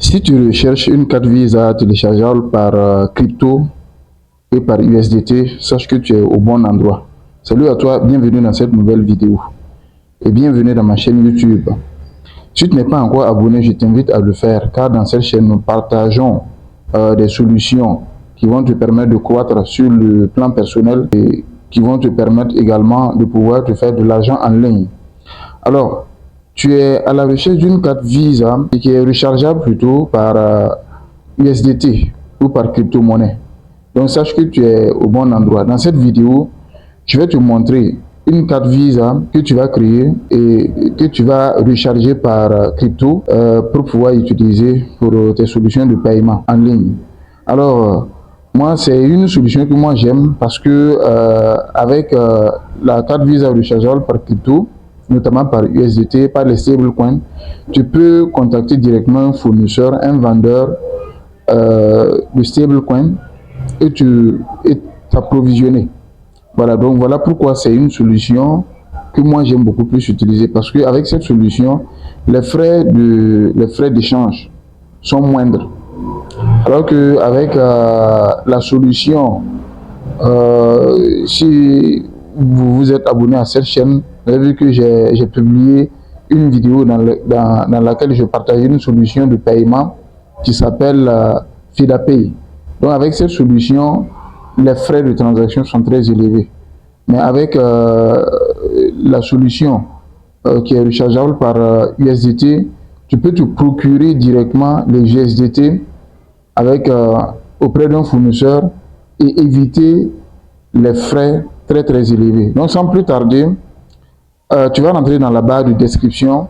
Si tu recherches une carte Visa téléchargeable par crypto et par USDT, sache que tu es au bon endroit. Salut à toi, bienvenue dans cette nouvelle vidéo et bienvenue dans ma chaîne YouTube. Si tu n'es pas encore abonné, je t'invite à le faire car dans cette chaîne, nous partageons des solutions qui vont te permettre de croître sur le plan personnel et qui vont te permettre également de pouvoir te faire de l'argent en ligne. Alors, tu es à la recherche d'une carte Visa et qui est rechargeable plutôt par USDT ou par crypto-monnaie. Donc, sache que tu es au bon endroit. Dans cette vidéo, je vais te montrer une carte Visa que tu vas créer et que tu vas recharger par crypto pour pouvoir utiliser pour tes solutions de paiement en ligne. Alors, moi, c'est une solution que moi j'aime parce que avec la carte Visa rechargeable par crypto, notamment par USDT, par les stablecoins, tu peux contacter directement un fournisseur, un vendeur de stablecoin et t'approvisionner. Voilà, donc voilà pourquoi c'est une solution que moi j'aime beaucoup plus utiliser parce qu'avec cette solution, les frais d'échange sont moindres. Alors qu'avec la solution, si vous êtes abonné à cette chaîne, vous avez vu que j'ai publié une vidéo dans laquelle je partage une solution de paiement qui s'appelle FidaPay. Donc avec cette solution, les frais de transaction sont très élevés. Mais avec la solution qui est rechargeable par USDT, tu peux te procurer directement les USDT avec, auprès d'un fournisseur et éviter les frais très élevés. Donc sans plus tarder, tu vas rentrer dans la barre de description,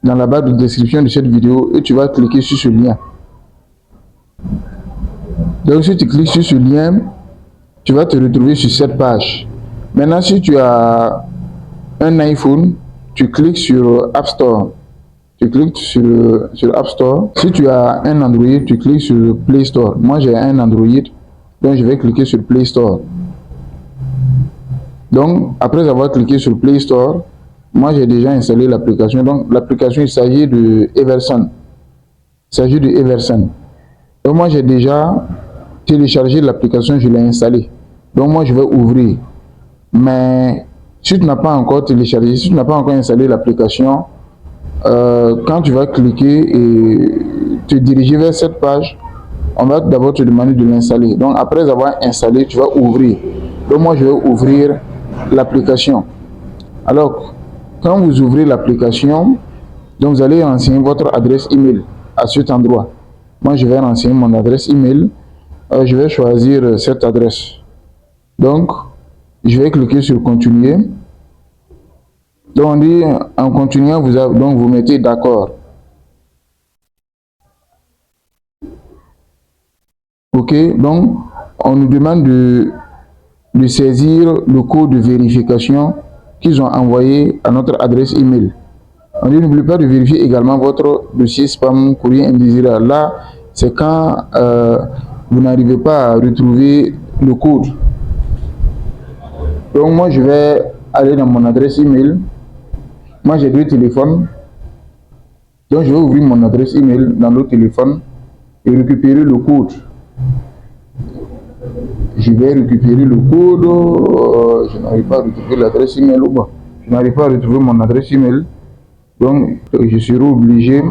de cette vidéo et tu vas cliquer sur ce lien. Donc si tu cliques sur ce lien, tu vas te retrouver sur cette page. Maintenant, si tu as un iPhone, tu cliques sur App Store. Tu cliques sur App Store. Si tu as un Android, tu cliques sur Play Store. Moi, j'ai un Android, donc je vais cliquer sur Play Store. Donc, après avoir cliqué sur Play Store, moi, j'ai déjà installé l'application. Donc, l'application, il s'agit de Everson. Donc, moi, j'ai déjà téléchargé l'application, je l'ai installée. Donc, moi, je vais ouvrir. Mais si tu n'as pas encore téléchargé, si tu n'as pas encore installé l'application, quand tu vas cliquer et te diriger vers cette page, on va d'abord te demander de l'installer. Donc après avoir installé, tu vas ouvrir. Donc moi je vais ouvrir l'application. Alors quand vous ouvrez l'application, donc vous allez renseigner votre adresse email à cet endroit. Moi je vais renseigner mon adresse email. Je vais choisir cette adresse. Donc je vais cliquer sur continuer. Donc on dit en continuant, vous mettez d'accord. Ok, donc on nous demande de saisir le code de vérification qu'ils ont envoyé à notre adresse email. On dit n'oubliez pas de vérifier également votre dossier spam courrier indésirable. Là, c'est quand vous n'arrivez pas à retrouver le code. Donc moi je vais aller dans mon adresse email. Moi j'ai deux téléphones. Donc je vais ouvrir mon adresse email dans le téléphone et récupérer le code. Je vais récupérer le code. Je n'arrive pas à retrouver l'adresse email. Je n'arrive pas à retrouver mon adresse email. Donc je serai obligé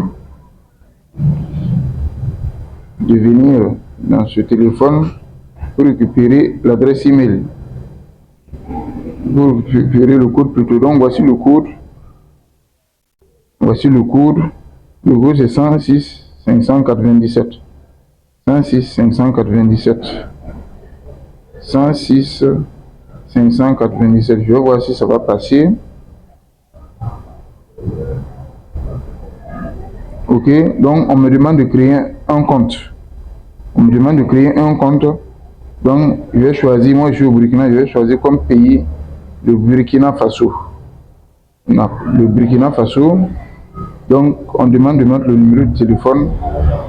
de venir dans ce téléphone pour récupérer l'adresse email. Pour récupérer le code plutôt. Donc voici le code. Voici le code. Le code c'est 106 597. 106 597. 106 597. Je vais voir si ça va passer. Ok, donc on me demande de créer un compte. Donc je vais choisir, moi je suis au Burkina, je vais choisir comme pays le Burkina Faso. Non, le Burkina Faso. Donc on demande de mettre le numéro de téléphone.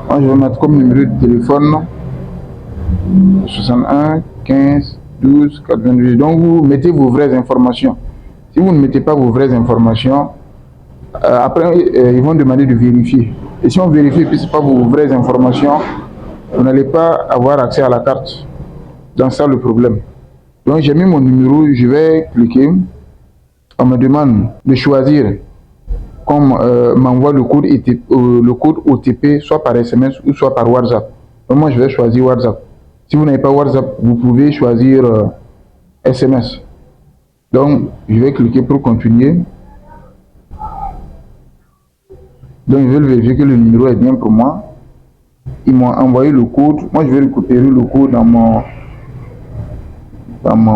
Moi je vais mettre comme numéro de téléphone 61 15 12 88. Donc vous mettez vos vraies informations. Si vous ne mettez pas vos vraies informations, après ils vont demander de vérifier. Et si on vérifie que ce n'est pas vos vraies informations, vous n'allez pas avoir accès à la carte. Dans ça le problème. Donc j'ai mis mon numéro, je vais cliquer. On me demande de choisir comme m'envoie le code OTP soit par SMS ou soit par WhatsApp. Donc moi je vais choisir WhatsApp. Si vous n'avez pas WhatsApp, vous pouvez choisir SMS. Donc je vais cliquer pour continuer. Donc je vais vérifier que le numéro est bien pour moi. Ils m'ont envoyé le code. Moi je vais récupérer le code dans mon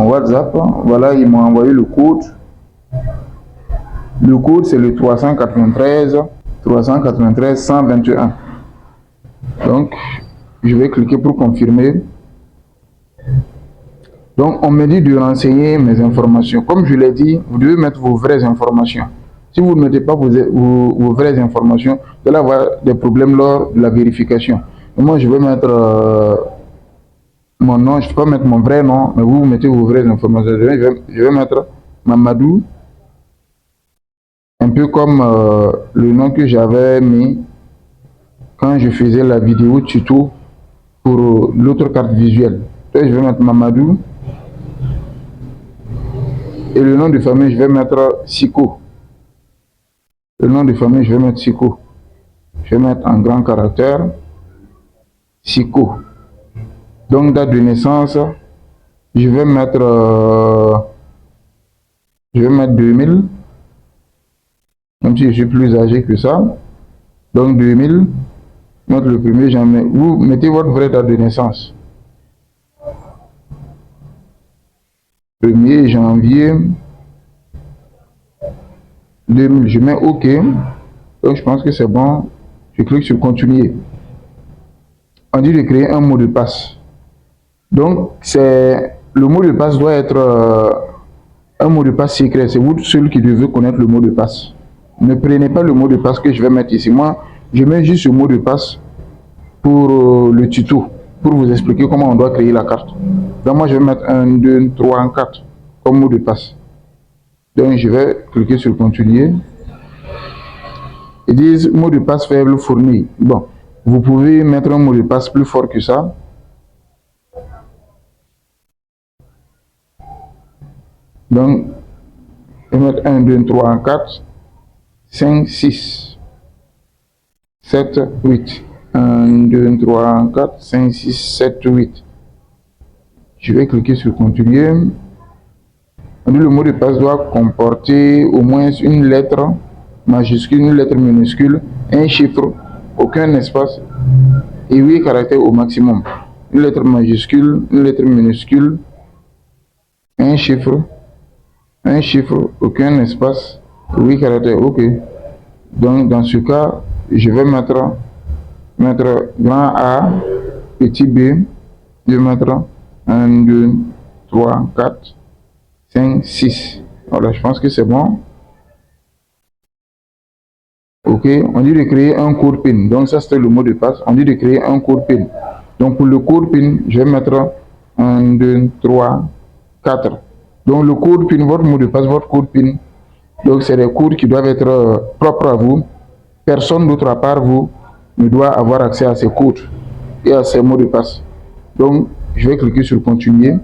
WhatsApp. Voilà, ils m'ont envoyé le code. Le code c'est le 393 121. Donc je vais cliquer pour confirmer. Donc on me dit de renseigner mes informations. Comme je l'ai dit, vous devez mettre vos vraies informations. Si vous ne mettez pas vos vraies informations, vous allez avoir des problèmes lors de la vérification. Et moi je vais mettre mon nom, je ne vais pas mettre mon vrai nom, mais vous mettez vos vraies informations. Je vais mettre Mamadou, un peu comme le nom que j'avais mis quand je faisais la vidéo tuto pour l'autre carte visuelle. Donc, je vais mettre Mamadou. Et le nom de famille, je vais mettre Siko. Le nom de famille, je vais mettre Siko. Je vais mettre en grand caractère Siko. Donc, date de naissance, je vais mettre 2000. Même si je suis plus âgé que ça. Donc 2000, notre le 1er janvier. Vous mettez votre vraie date de naissance. 1er janvier 2000. Je mets OK. Donc je pense que c'est bon. Je clique sur continuer. On dit de créer un mot de passe. Donc le mot de passe doit être un mot de passe secret. C'est vous seul qui devez connaître le mot de passe. Ne prenez pas le mot de passe que je vais mettre ici. Moi, je mets juste le mot de passe pour le tuto, pour vous expliquer comment on doit créer la carte. Donc moi, je vais mettre 1, 2, 3, 4 comme mot de passe. Donc je vais cliquer sur continuer. Ils disent mot de passe faible fourni. Bon, vous pouvez mettre un mot de passe plus fort que ça. Donc, je vais mettre 1, 2, 3, 4, 5, 6, 7, 8. 1, 2, 3, 4, 5, 6, 7, 8. Je vais cliquer sur continuer. Le mot de passe doit comporter au moins une lettre majuscule, une lettre minuscule, un chiffre, aucun espace et 8 caractères au maximum. Une lettre majuscule, une lettre minuscule, un chiffre, aucun espace, 8 caractères. OK. Donc dans ce cas, je vais mettre grand A, petit B, je vais mettre 1, 2, 3, 4, 5, 6. Voilà, je pense que c'est bon. OK, on dit de créer un code PIN. Donc ça, c'était le mot de passe. On dit de créer un code PIN. Donc pour le code PIN, je vais mettre 1, 2, 3, 4. Donc le code PIN, votre mot de passe, votre code PIN. Donc c'est des codes qui doivent être propres à vous. Personne d'autre à part vous ne doit avoir accès à ces codes et à ces mots de passe. Donc je vais cliquer sur continuer.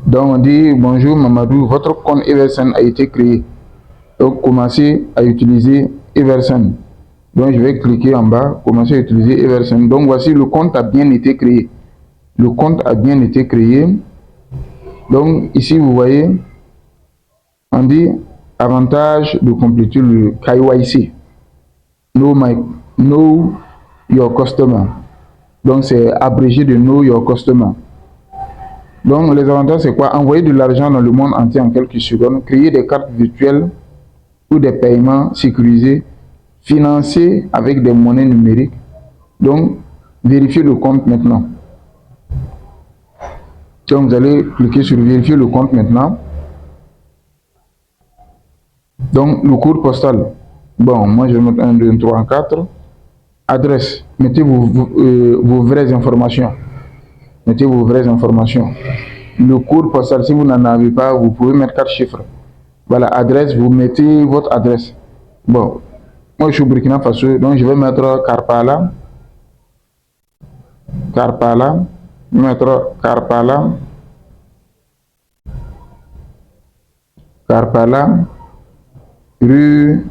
Donc on dit bonjour Mamadou, votre compte Eversen a été créé. Donc commencez à utiliser Eversen. Donc je vais cliquer en bas, commencer à utiliser Eversen. Donc voici, le compte a bien été créé. Le compte a bien été créé. Donc ici vous voyez, on dit avantage de compléter le KYC. Know your customer. Donc c'est abrégé de Know your customer. Donc les avantages c'est quoi? Envoyer de l'argent dans le monde entier en quelques secondes, créer des cartes virtuelles ou des paiements sécurisés, financer avec des monnaies numériques. Donc vérifier le compte maintenant. Donc vous allez cliquer sur vérifier le compte maintenant. Donc le code postal. Bon, moi je vais mettre 1, 2, 3, 4. Adresse. Mettez vos vraies informations. Mettez vos vraies informations. le code postal. Si vous n'en avez pas, vous pouvez mettre 4 chiffres. Voilà, adresse, vous mettez votre adresse. Bon, moi je suis au Burkina Faso, donc je vais mettre Karpala. Karpala. Je vais mettre Karpala. Karpala. Rue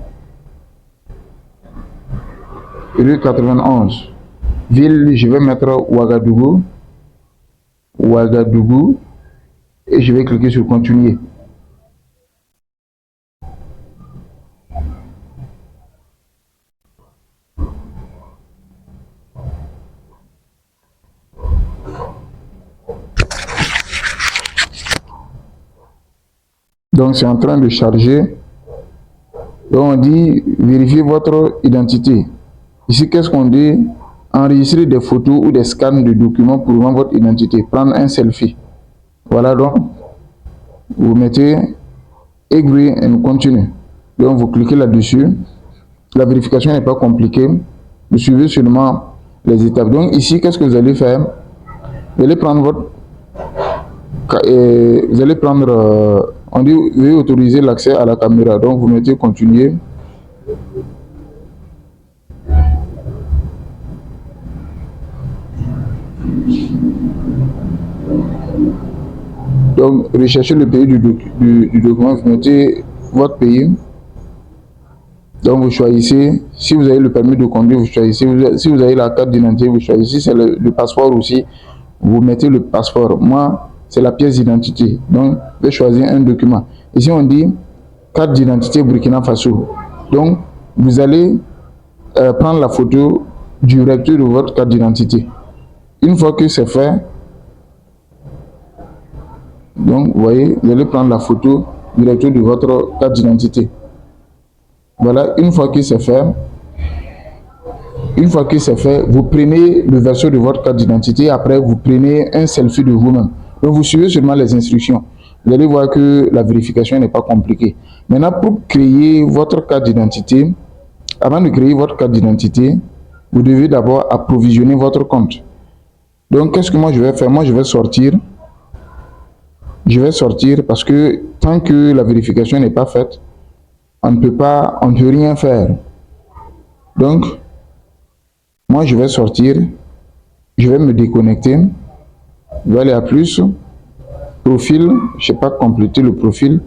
91. Ville, je vais mettre Ouagadougou. Ouagadougou. Et je vais cliquer sur continuer. Donc c'est en train de charger. Donc on dit vérifier votre identité. Ici, qu'est-ce qu'on dit? Enregistrer des photos ou des scans de documents prouvant votre identité. Prendre un selfie. Voilà, donc vous mettez agree and continue. Donc vous cliquez là-dessus. La vérification n'est pas compliquée. Vous suivez seulement les étapes. Donc ici, qu'est-ce que vous allez faire? Vous allez prendre votre... vous allez prendre... on dit veuillez autoriser l'accès à la caméra. Donc vous mettez continuer. Donc recherchez le pays du document. Vous mettez votre pays. Donc vous choisissez, si vous avez le permis de conduire, vous choisissez, si vous avez la carte d'identité, vous choisissez, si c'est le passeport aussi, vous mettez le passeport. Moi, c'est la pièce d'identité. Donc, je vais choisir un document. Ici, on dit carte d'identité Burkina Faso. Donc, vous allez prendre la photo du recteur de votre carte d'identité. Une fois que c'est fait, donc, vous voyez, vous allez prendre la photo du recteur de votre carte d'identité. Voilà, une fois que c'est fait, vous prenez le verso de votre carte d'identité. Après, vous prenez un selfie de vous-même. Donc, vous suivez seulement les instructions. Vous allez voir que la vérification n'est pas compliquée. Maintenant, pour créer votre carte d'identité, avant de créer votre carte d'identité, vous devez d'abord approvisionner votre compte. Donc, qu'est-ce que moi je vais faire? Moi, je vais sortir. Je vais sortir parce que tant que la vérification n'est pas faite, on ne peut rien faire. Donc, moi, je vais sortir. Je vais me déconnecter. Je vais aller à plus. Profil. Je n'ai pas complété le profil.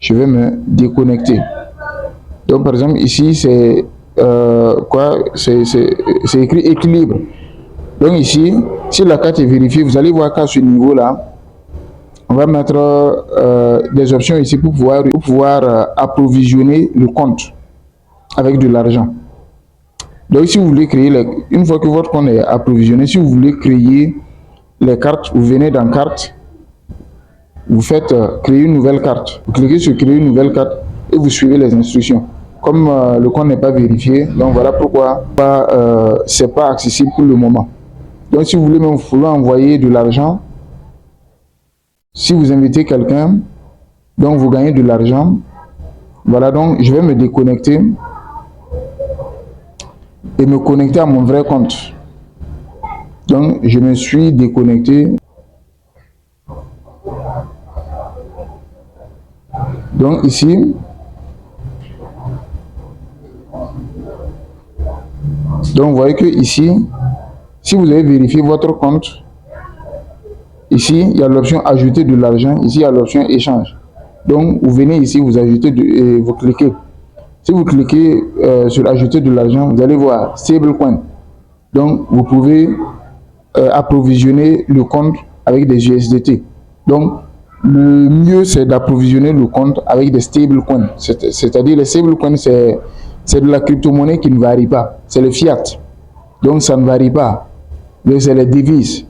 Je vais me déconnecter. Donc, par exemple, ici, c'est quoi? C'est écrit équilibre. Donc, ici, si la carte est vérifiée, vous allez voir qu'à ce niveau-là, on va mettre des options ici pour pouvoir approvisionner le compte avec de l'argent. Donc, si vous voulez créer, une fois que votre compte est approvisionné, si vous voulez créer les cartes, vous venez dans carte, vous faites créer une nouvelle carte. Vous cliquez sur créer une nouvelle carte et vous suivez les instructions. Comme le compte n'est pas vérifié, donc voilà pourquoi c'est pas accessible pour le moment. Donc, si vous voulez même envoyer de l'argent, si vous invitez quelqu'un, donc vous gagnez de l'argent. Voilà, donc je vais me déconnecter et me connecter à mon vrai compte. Donc je me suis déconnecté. Donc ici, donc vous voyez que ici, si vous avez vérifié votre compte, ici il y a l'option ajouter de l'argent, ici il y a l'option échange. Donc vous venez ici, vous ajoutez et vous cliquez. Si vous cliquez sur ajouter de l'argent, vous allez voir stablecoin. Donc vous pouvez approvisionner le compte avec des USDT. Donc le mieux c'est d'approvisionner le compte avec des stablecoins. C'est-à-dire les stablecoins, c'est de la crypto-monnaie qui ne varie pas. C'est le fiat. Donc ça ne varie pas. C'est les devises.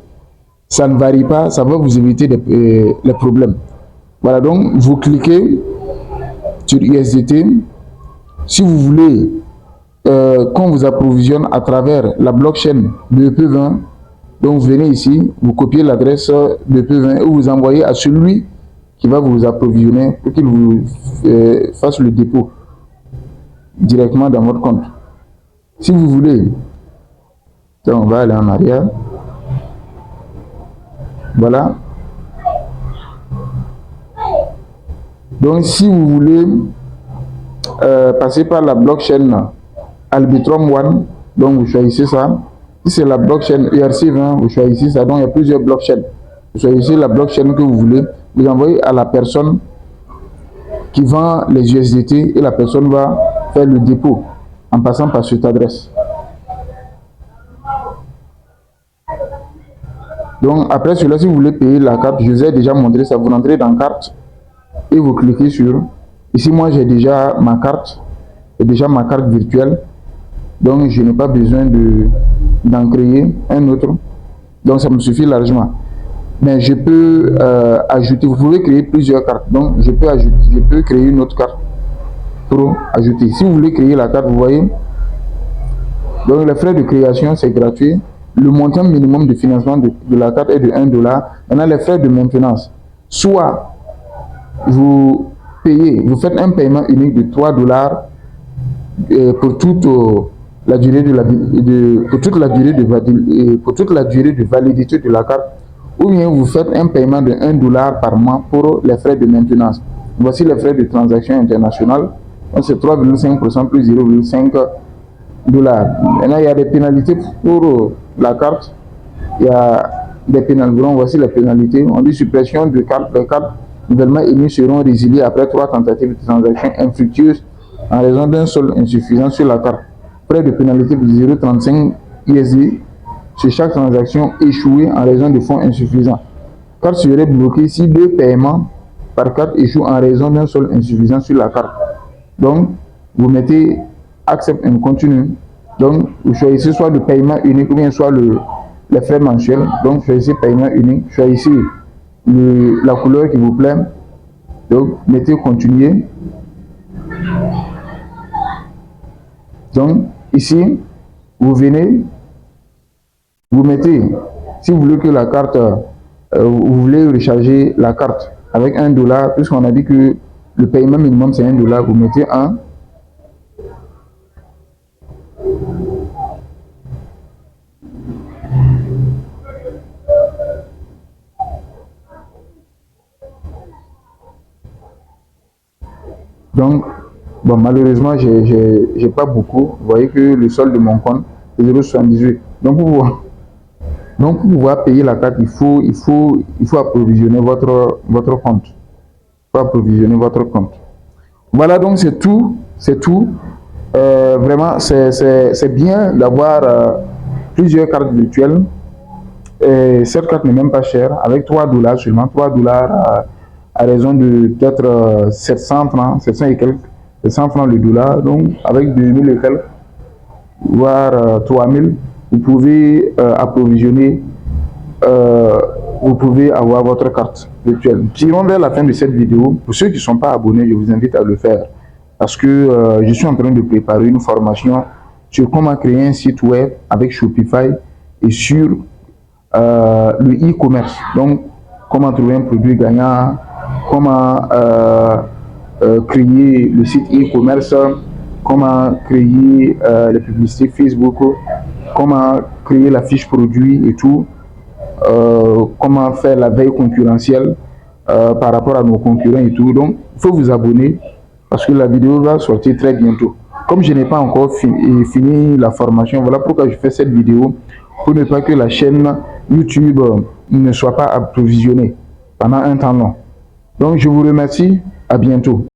Ça ne varie pas, ça va vous éviter les problèmes. Voilà, donc vous cliquez sur USDT. Si vous voulez qu'on vous approvisionne à travers la blockchain de EP20, donc vous venez ici, vous copiez l'adresse de EP20 et vous envoyez à celui qui va vous approvisionner pour qu'il vous fasse le dépôt directement dans votre compte. Si vous voulez, donc on va aller en arrière. Voilà. Donc, si vous voulez passer par la blockchain Arbitrum One, donc vous choisissez ça. Si c'est la blockchain ERC20, vous choisissez ça. Donc, il y a plusieurs blockchains. Vous choisissez la blockchain que vous voulez. Vous envoyez à la personne qui vend les USDT et la personne va faire le dépôt en passant par cette adresse. Donc, après cela, si vous voulez payer la carte, je vous ai déjà montré ça. Vous entrez dans carte et vous cliquez sur. Ici, moi, j'ai déjà ma carte. J'ai déjà ma carte virtuelle. Donc, je n'ai pas besoin d'en créer un autre. Donc, ça me suffit largement. Mais je peux ajouter. Vous pouvez créer plusieurs cartes. Donc, je peux créer une autre carte pour ajouter. Si vous voulez créer la carte, vous voyez. Donc, les frais de création, c'est gratuit. Le montant minimum de financement de la carte est de 1 $. Maintenant, les frais de maintenance. Soit vous payez, vous faites un paiement unique de 3 $ pour toute la durée pour toute la durée de validité de la carte, ou bien vous faites un paiement de 1 $ par mois pour les frais de maintenance. Voici les frais de transaction internationale. C'est 3,5% plus 0,5 $. Maintenant, il y a des pénalités pour la carte. Il y a des pénalités. Voici les pénalités. On dit suppression de carte. Les cartes nouvellement émises seront résiliées après 3 tentatives de transaction infructueuses en raison d'un solde insuffisant sur la carte. Frais de pénalité de 0,35 USD sur chaque transaction échouée en raison de fonds insuffisants. Carte serait bloquée si 2 paiements par carte échouent en raison d'un solde insuffisant sur la carte. Donc, vous mettez accept and continue. Donc, vous choisissez soit le paiement unique ou bien soit les frais mensuels. Donc, choisissez paiement unique. Choisissez la couleur qui vous plaît. Donc, mettez continuer. Donc, ici, vous venez, vous mettez, si vous voulez que la carte, vous voulez recharger la carte avec 1 $, puisqu'on a dit que le paiement minimum c'est 1 $, vous mettez 1. Donc, bon, malheureusement, j'ai pas beaucoup. Vous voyez que le solde de mon compte est 0,78. Donc, pour pouvoir payer la carte, il faut approvisionner votre compte. Il faut approvisionner votre compte. Voilà, donc c'est tout. C'est tout. Vraiment, c'est bien d'avoir plusieurs cartes virtuelles. Et cette carte n'est même pas chère, avec 3 $ seulement, 3 $ à raison de peut-être 700 francs, 700 et quelques, 700 francs le dollar, donc avec 2000 et quelques, voire 3000, vous pouvez approvisionner, vous pouvez avoir votre carte virtuelle. Tirons vers la fin de cette vidéo. Pour ceux qui ne sont pas abonnés, je vous invite à le faire, parce que je suis en train de préparer une formation sur comment créer un site web avec Shopify et sur le e-commerce. Donc, comment trouver un produit gagnant, comment créer le site e-commerce, comment créer les publicités Facebook, comment créer la fiche produit et tout, comment faire la veille concurrentielle par rapport à nos concurrents et tout. Donc, il faut vous abonner parce que la vidéo va sortir très bientôt. Comme je n'ai pas encore fini la formation, voilà pourquoi je fais cette vidéo, pour ne pas que la chaîne YouTube ne soit pas approvisionnée pendant un temps long. Donc, je vous remercie. À bientôt.